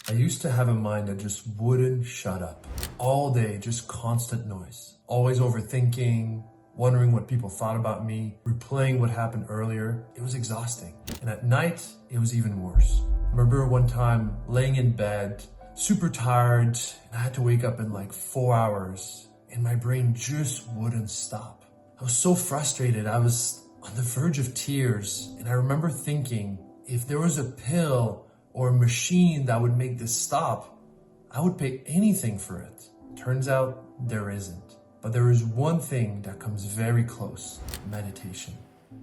I used to have a mind that just wouldn't shut up. All day, just constant noise. Always overthinking, wondering what people thought about me, replaying what happened earlier. It was exhausting. And at night, it was even worse. I remember one time laying in bed, super tired, and I had to wake up in like 4 hours, and my brain just wouldn't stop. I was so frustrated. I was on the verge of tears, and I remember thinking, if there was a pill or a machine that would make this stop, I would pay anything for it. Turns out there isn't. But there is one thing that comes very close: meditation.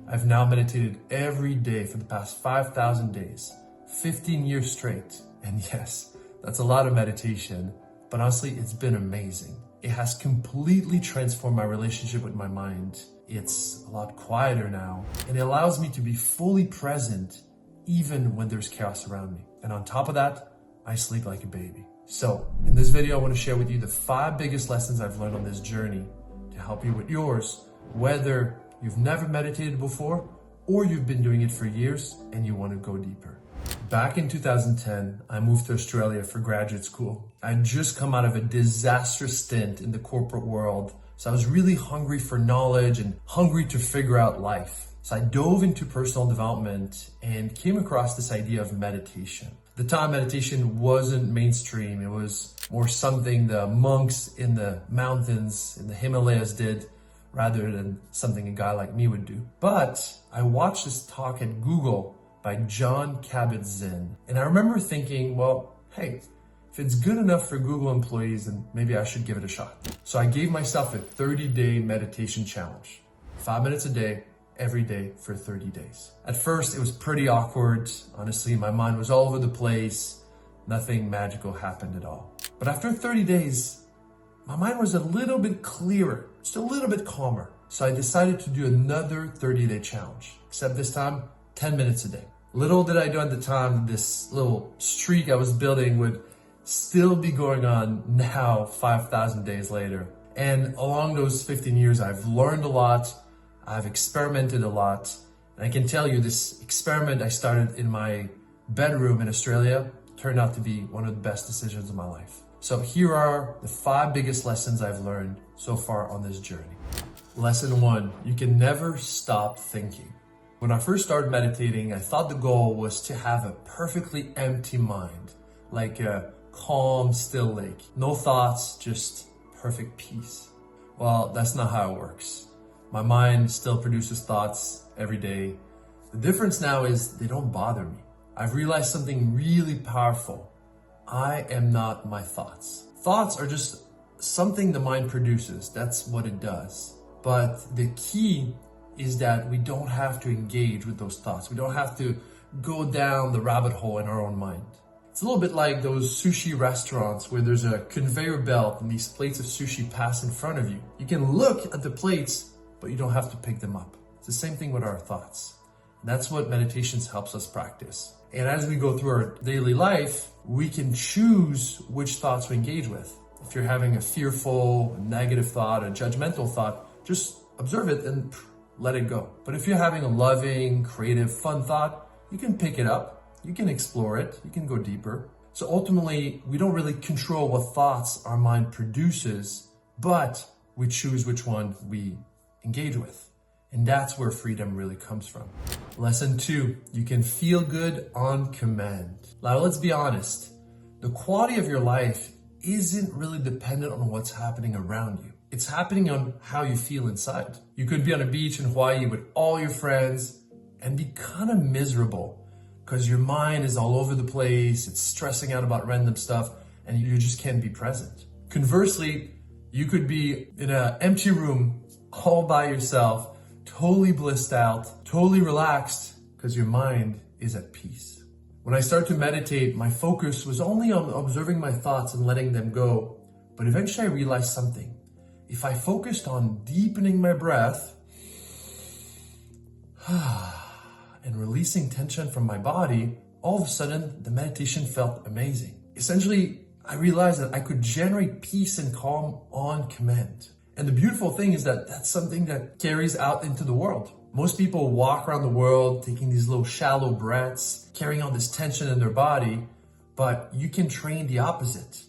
I've now meditated every day for the past 5,000 days, 15 years straight. And yes, that's a lot of meditation, but honestly, it's been amazing. It has completely transformed my relationship with my mind. It's a lot quieter now, and it allows me to be fully present even when there's chaos around me. And on top of that, I sleep like a baby. So in this video, I want to share with you the 5 biggest lessons I've learned on this journey to help you with yours, whether you've never meditated before or you've been doing it for years and you want to go deeper. Back in 2010, I moved to Australia for graduate school. I'd just come out of a disastrous stint in the corporate world, so I was really hungry for knowledge and hungry to figure out life. So I dove into personal development and came across this idea of meditation. At the time, meditation wasn't mainstream. It was more something the monks in the mountains in the Himalayas did rather than something a guy like me would do. But I watched this talk at Google by John Kabat-Zinn, and I remember thinking, well, hey, if it's good enough for Google employees, then maybe I should give it a shot. So I gave myself a 30-day meditation challenge, 5 minutes a day, every day for 30 days. At first, it was pretty awkward. Honestly, my mind was all over the place. Nothing magical happened at all. But after 30 days, my mind was a little bit clearer, just a little bit calmer. So I decided to do another 30-day challenge, except this time, 10 minutes a day. Little did I know at the time, this little streak I was building would still be going on now, 5,000 days later. And along those 15 years, I've learned a lot. I've experimented a lot, and I can tell you this experiment I started in my bedroom in Australia turned out to be one of the best decisions of my life. So here are the 5 biggest lessons I've learned so far on this journey. Lesson 1, you can never stop thinking. When I first started meditating, I thought the goal was to have a perfectly empty mind, like a calm, still lake. No thoughts, just perfect peace. Well, that's not how it works. My mind still produces thoughts every day. The difference now is they don't bother me. I've realized something really powerful. I am not my thoughts. Thoughts are just something the mind produces. That's what it does. But the key is that we don't have to engage with those thoughts. We don't have to go down the rabbit hole in our own mind. It's a little bit like those sushi restaurants where there's a conveyor belt and these plates of sushi pass in front of you. You can look at the plates, but you don't have to pick them up. It's the same thing with our thoughts. And that's what meditations helps us practice. And as we go through our daily life, we can choose which thoughts we engage with. If you're having a fearful, a negative thought, a judgmental thought, just observe it and let it go. But if you're having a loving, creative, fun thought, you can pick it up, you can explore it, you can go deeper. So ultimately, we don't really control what thoughts our mind produces, but we choose which one we engage with. And that's where freedom really comes from. Lesson 2, you can feel good on command. Now, let's be honest. The quality of your life isn't really dependent on what's happening around you. It's happening on how you feel inside. You could be on a beach in Hawaii with all your friends and be kind of miserable because your mind is all over the place. It's stressing out about random stuff and you just can't be present. Conversely, you could be in an empty room all by yourself, totally blissed out, totally relaxed, because your mind is at peace. When I started to meditate, my focus was only on observing my thoughts and letting them go. But eventually I realized something. If I focused on deepening my breath and releasing tension from my body, all of a sudden the meditation felt amazing. Essentially, I realized that I could generate peace and calm on command. And the beautiful thing is that that's something that carries out into the world. Most people walk around the world taking these little shallow breaths, carrying all this tension in their body, But you can train the opposite.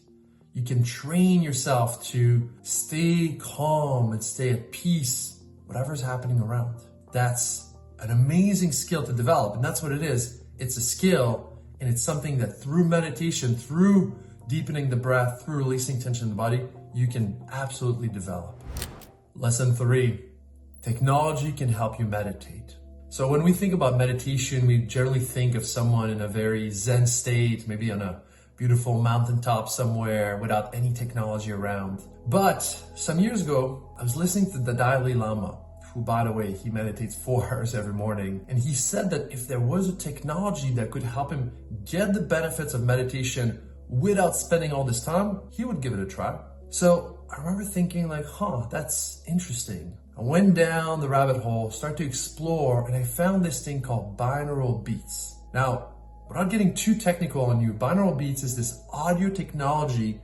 You can train yourself to stay calm and stay at peace, whatever's happening around. That's an amazing skill to develop, and that's what it is. It's a skill, and it's something that through meditation, through deepening the breath, through releasing tension in the body, you can absolutely develop. Lesson 3, technology can help you meditate. So when we think about meditation, we generally think of someone in a very Zen state, maybe on a beautiful mountaintop somewhere without any technology around. But some years ago, I was listening to the Dalai Lama, who, by the way, he meditates 4 hours every morning. And he said that if there was a technology that could help him get the benefits of meditation without spending all this time, he would give it a try. So I remember thinking like, that's interesting. I went down the rabbit hole, started to explore, and I found this thing called binaural beats. Now, without getting too technical on you, binaural beats is this audio technology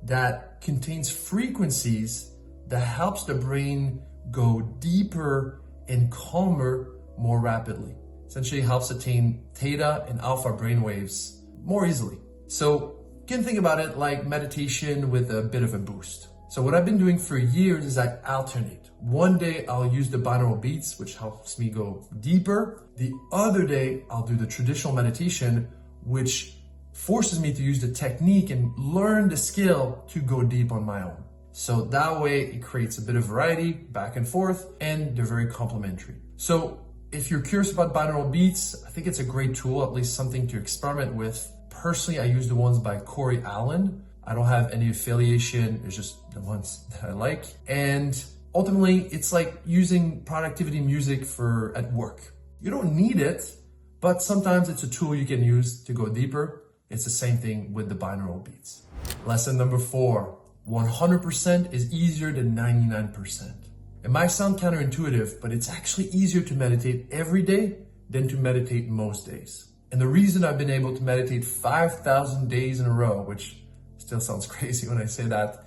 that contains frequencies that helps the brain go deeper and calmer more rapidly. Essentially helps attain theta and alpha brainwaves more easily. So you can think about it like meditation with a bit of a boost. So what I've been doing for years is I alternate. One day I'll use the binaural beats, which helps me go deeper. The other day I'll do the traditional meditation, which forces me to use the technique and learn the skill to go deep on my own. So that way it creates a bit of variety back and forth, and they're very complementary. So if you're curious about binaural beats, I think it's a great tool, at least something to experiment with. Personally, I use the ones by Corey Allen. I don't have any affiliation, it's just the ones that I like. And ultimately, it's like using productivity music at work. You don't need it, but sometimes it's a tool you can use to go deeper. It's the same thing with the binaural beats. Lesson number 4, 100% is easier than 99%. It might sound counterintuitive, but it's actually easier to meditate every day than to meditate most days. And the reason I've been able to meditate 5,000 days in a row, which still sounds crazy when I say that,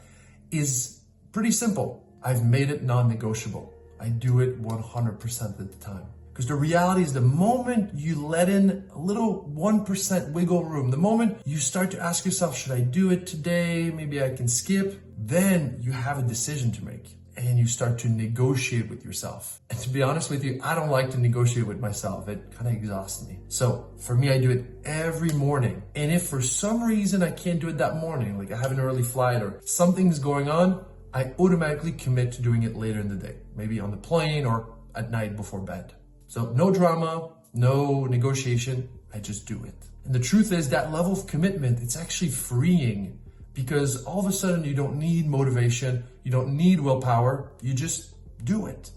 is pretty simple. I've made it non-negotiable. I do it 100% of the time. Because the reality is the moment you let in a little 1% wiggle room, the moment you start to ask yourself, should I do it today? Maybe I can skip. Then you have a decision to make and you start to negotiate with yourself. And to be honest with you, I don't like to negotiate with myself. It kind of exhausts me. So for me, I do it every morning. And if for some reason I can't do it that morning, like I have an early flight or something's going on, I automatically commit to doing it later in the day, maybe on the plane or at night before bed. So no drama, no negotiation, I just do it. And the truth is that level of commitment, it's actually freeing because all of a sudden you don't need motivation, you don't need willpower, you just do it.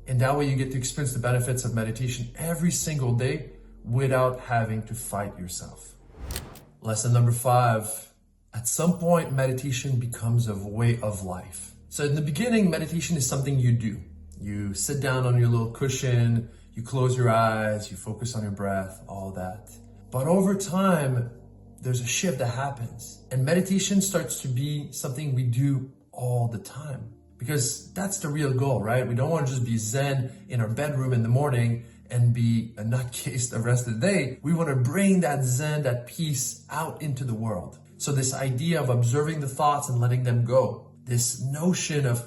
And that way you get to experience the benefits of meditation every single day without having to fight yourself. Lesson number 5, at some point meditation becomes a way of life. So in the beginning, meditation is something you do. You sit down on your little cushion, you close your eyes, you focus on your breath, all that. But over time, there's a shift that happens. And meditation starts to be something we do all the time. Because that's the real goal, right? We don't want to just be zen in our bedroom in the morning and be a nutcase the rest of the day. We want to bring that zen, that peace out into the world. So this idea of observing the thoughts and letting them go, this notion of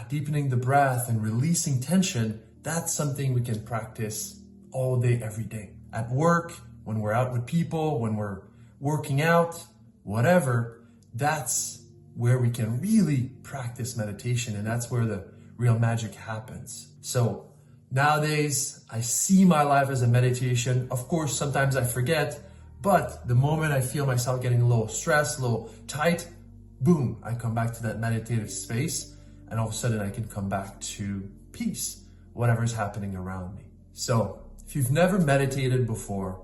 deepening the breath and releasing tension, that's something we can practice all day, every day. At work, when we're out with people, when we're working out, whatever, that's where we can really practice meditation, and that's where the real magic happens. So nowadays, I see my life as a meditation. Of course, sometimes I forget, but the moment I feel myself getting a little stressed, a little tight, boom, I come back to that meditative space, and all of a sudden I can come back to peace, whatever is happening around me. So if you've never meditated before,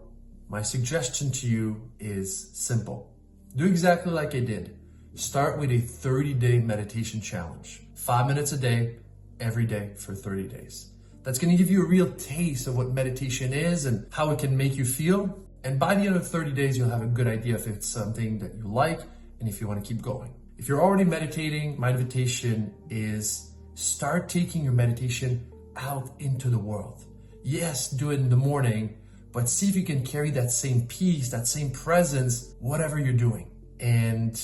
my suggestion to you is simple. Do exactly like I did. Start with a 30-day meditation challenge. 5 minutes a day, every day for 30 days. That's going to give you a real taste of what meditation is and how it can make you feel. And by the end of 30 days, you'll have a good idea if it's something that you like and if you want to keep going. If you're already meditating, my invitation is start taking your meditation out into the world. Yes, do it in the morning, but see if you can carry that same peace, that same presence, whatever you're doing. And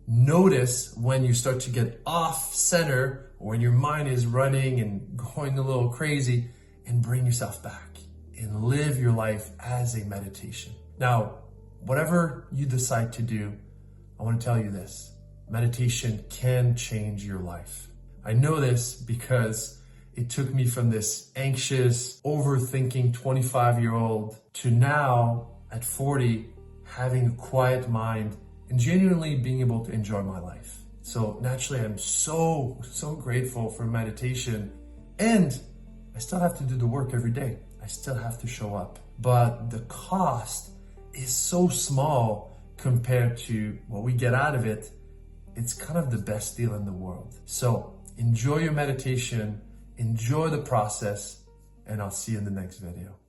notice when you start to get off center, or when your mind is running and going a little crazy, and bring yourself back and live your life as a meditation. Now, whatever you decide to do, I want to tell you this: meditation can change your life. I know this because it took me from this anxious, overthinking 25-year-old to now at 40, having a quiet mind and genuinely being able to enjoy my life. So naturally, I'm so grateful for meditation, and I still have to do the work every day. I still have to show up, but the cost is so small compared to what we get out of it. It's kind of the best deal in the world. So enjoy your meditation, enjoy the process, and I'll see you in the next video.